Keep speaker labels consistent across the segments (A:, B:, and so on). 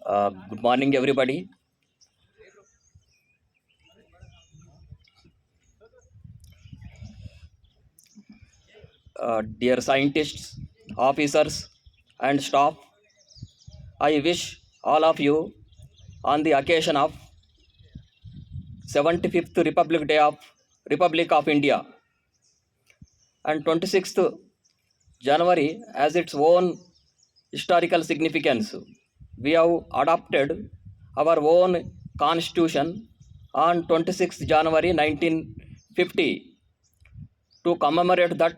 A: Good morning, everybody. Dear scientists, officers, and staff, I wish all of you on the occasion of 75th Republic of India and 26th January as its own historical significance. We have adopted our own constitution on 26th January 1950. To commemorate that,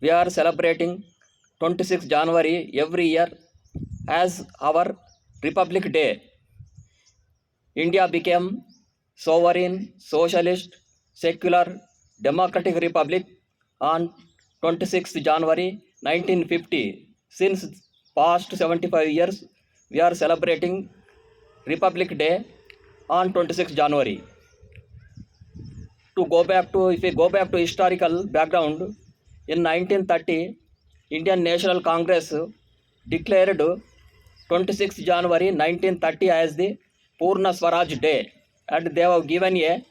A: we are celebrating 26th January every year as our Republic Day. India became sovereign, socialist, secular, democratic republic on 26th January 1950. Since past 75 years, we are celebrating Republic Day on 26th January. If we go back to historical background, in 1930, Indian National Congress declared 26th January 1930 as the Purna Swaraj Day, and they have given a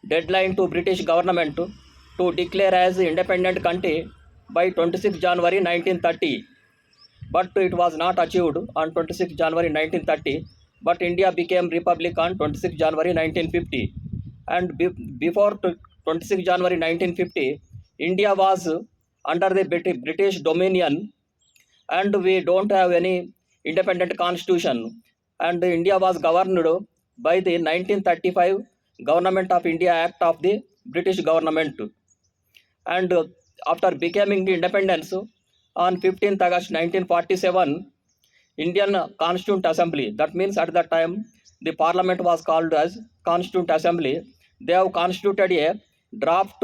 A: deadline to British government to declare as independent country by 26th January 1930. But it was not achieved on 26th January 1930, but India became republic on 26th January 1950. And before 26th January 1950, India was under the British dominion, and we don't have any independent constitution, and India was governed by the 1935 Government of India Act of the British government. And after becoming independence on 15th August 1947, Indian Constituent Assembly, that means at that time the parliament was called as Constituent Assembly, they have constituted a draft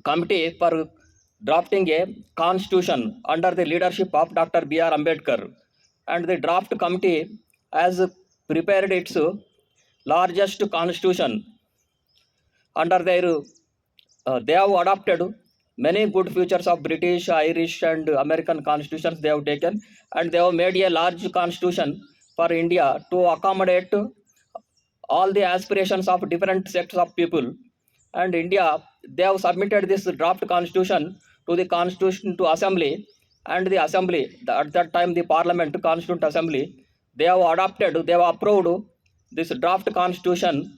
A: committee for drafting a constitution under the leadership of Dr. B.R. Ambedkar, and the draft committee has prepared its largest constitution. Under their they have adopted many good features of British, Irish, and American constitutions they have taken, and they have made a large constitution for India to accommodate all the aspirations of different sects of people. And India, they have submitted this draft constitution to the Constitution to Assembly, and the Assembly, at that time the Parliament, Constituent Assembly, they have approved this draft constitution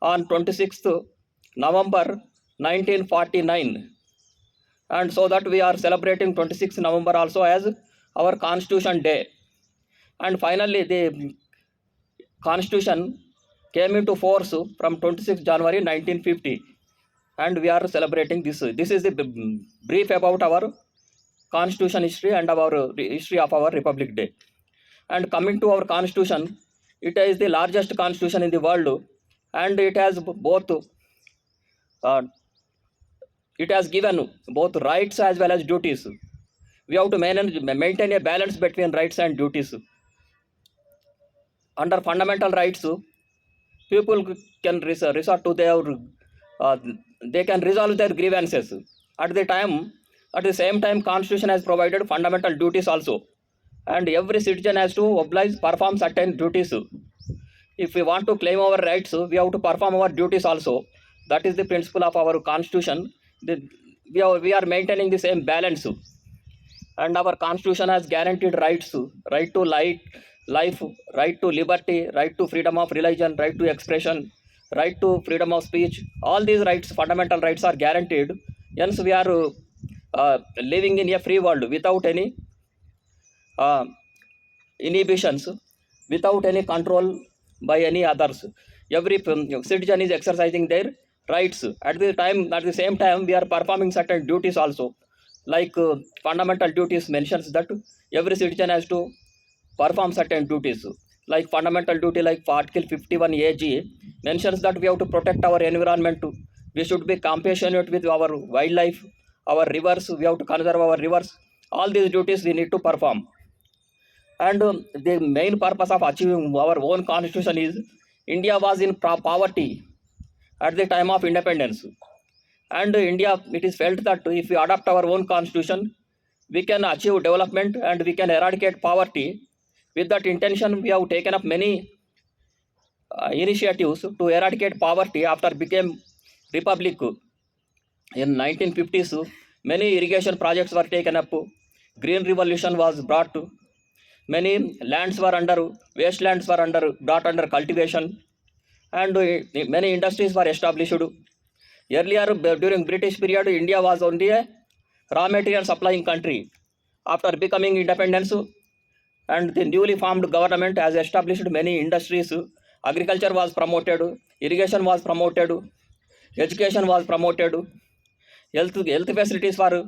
A: on 26th November 1949. And so that we are celebrating 26th November also as our Constitution Day. And finally, the Constitution came into force from 26th January 1950, and we are celebrating this. This is the brief about our Constitution history and our history of our Republic Day. And coming to our Constitution, it is the largest constitution in the world, and it has it has given both rights as well as duties. We have to maintain a balance between rights and duties. Under fundamental rights, people can resort to their they can resolve their grievances. At the same time, Constitution has provided fundamental duties also, and every citizen has to perform certain duties. If we want to claim our rights, we have to perform our duties also. That is the principle of our Constitution. We are maintaining the same balance, and our Constitution has guaranteed rights: right to life, right to liberty, right to freedom of religion, right to expression, right to freedom of speech. All these rights, fundamental rights, are guaranteed. Hence, we are living in a free world without any inhibitions, without any control by any others. Every citizen is exercising their rights. At the same time, we are performing certain duties also. Like fundamental duties mentions that every citizen has to perform certain duties. Like fundamental duty, like Article 51 AG mentions that we have to protect our environment. We should be compassionate with our wildlife, our rivers. We have to conserve our rivers. All these duties we need to perform. And the main purpose of achieving our own constitution is India was in poverty at the time of independence. And India, it is felt that if we adopt our own constitution, we can achieve development and we can eradicate poverty. With that intention, we have taken up many initiatives to eradicate poverty after became republic in 1950s. Many irrigation projects were taken up. Green revolution was brought to. Many lands were under wastelands were brought under cultivation, and many industries were established. Earlier, during British period, India was only a raw material supplying country. After becoming independence, and the newly formed government has established many industries. Agriculture was promoted, irrigation was promoted, education was promoted, health facilities were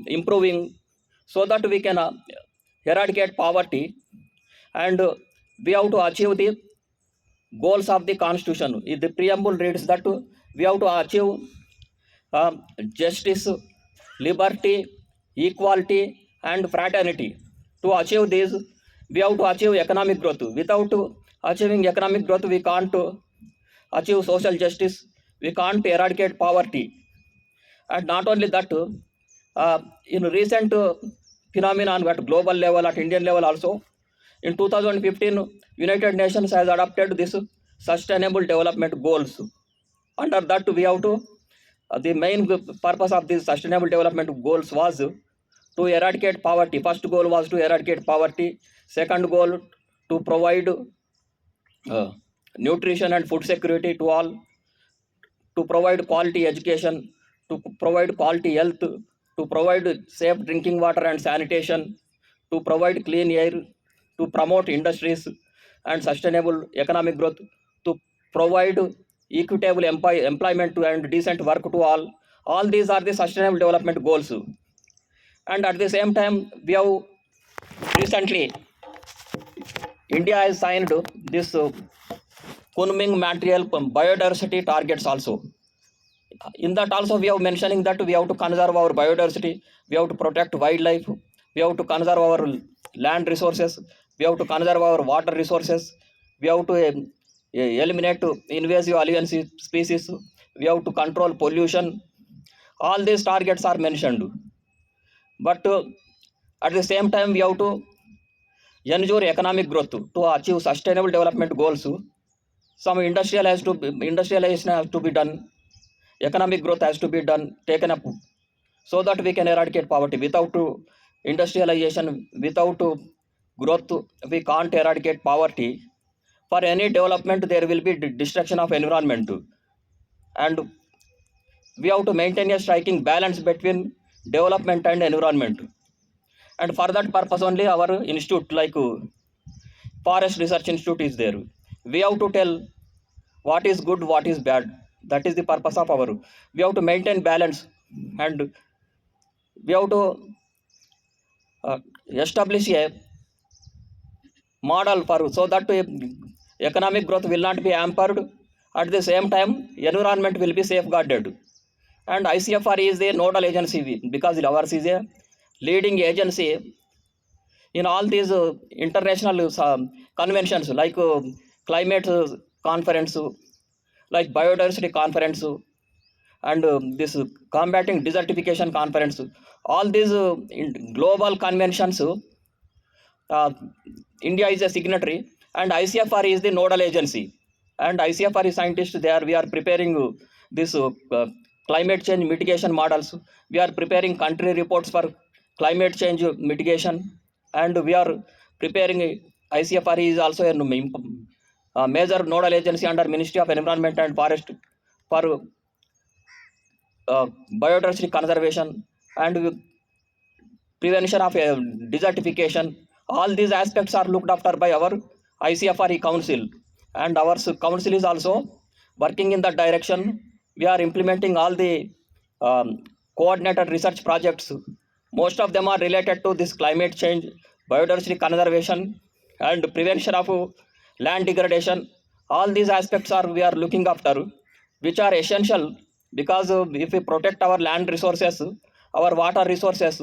A: improving, so that we can eradicate poverty, and we have to achieve the goals of the constitution. The preamble reads that we have to achieve justice, liberty, equality, and fraternity. To achieve these, we have to achieve economic growth. Without achieving economic growth, we can't achieve social justice, we can't eradicate poverty. And not only that, in recent phenomenon at global level, at Indian level also, in 2015, United Nations has adopted this Sustainable Development Goals. Under that, we have to the main purpose of these Sustainable Development Goals was to eradicate poverty. First goal was to eradicate poverty. Second goal, to provide nutrition and food security to all, to provide quality education, to provide quality health, to provide safe drinking water and sanitation, to provide clean air, to promote industries and sustainable economic growth, to provide equitable employment and decent work to all. All these are the sustainable development goals. And at the same time, we have recently, India has signed this Kunming material biodiversity targets also. In that also, we have mentioning that we have to conserve our biodiversity, we have to protect wildlife, we have to conserve our land resources, we have to conserve our water resources, we have to eliminate invasive alien species, we have to control pollution. All these targets are mentioned, but at the same time, we have to ensure economic growth to achieve sustainable development goals. Some industrialization has to be done, economic growth has to be done, taken up, so that we can eradicate poverty. Without industrialization, without growth, we can't eradicate poverty. For any development, there will be destruction of environment, and we have to maintain a striking balance between development and environment. And for that purpose only, our institute, like Forest Research Institute, is there. We have to tell what is good, what is bad. That is the purpose of our. We have to maintain balance, and we have to establish a model for, so that economic growth will not be hampered. At the same time, environment will be safeguarded. And ICFR is the nodal agency, because ours is a leading agency in all these international conventions, like climate conference, like biodiversity conference, and this combating desertification conference. All these global conventions, India is a signatory, and ICFR is the nodal agency. And ICFR is scientists there. We are preparing this climate change mitigation models. We are preparing country reports for climate change mitigation, and we are preparing. ICFR is also a major nodal agency under Ministry of Environment and Forest for biodiversity conservation and prevention of desertification. All these aspects are looked after by our ICFRE Council, and our council is also working in that direction. We are implementing all the coordinated research projects. Most of them are related to this climate change, biodiversity conservation, and prevention of land degradation. All these aspects are we are looking after, which are essential, because if we protect our land resources, our water resources,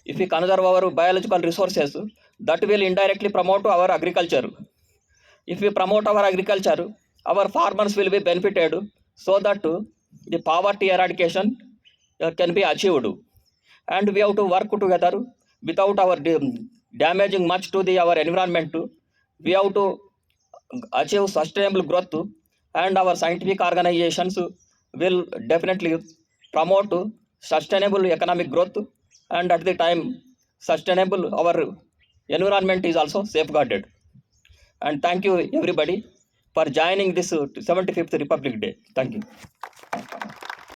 A: if we conserve our biological resources, that will indirectly promote our agriculture. If we promote our agriculture, our farmers will be benefited, so that the poverty eradication can be achieved. And we have to work together. Without our damaging much to our environment. We have to achieve sustainable growth, and our scientific organizations will definitely promote sustainable economic growth, and at the time sustainable our environment is also safeguarded. And thank you everybody for joining this 75th Republic Day. Thank you.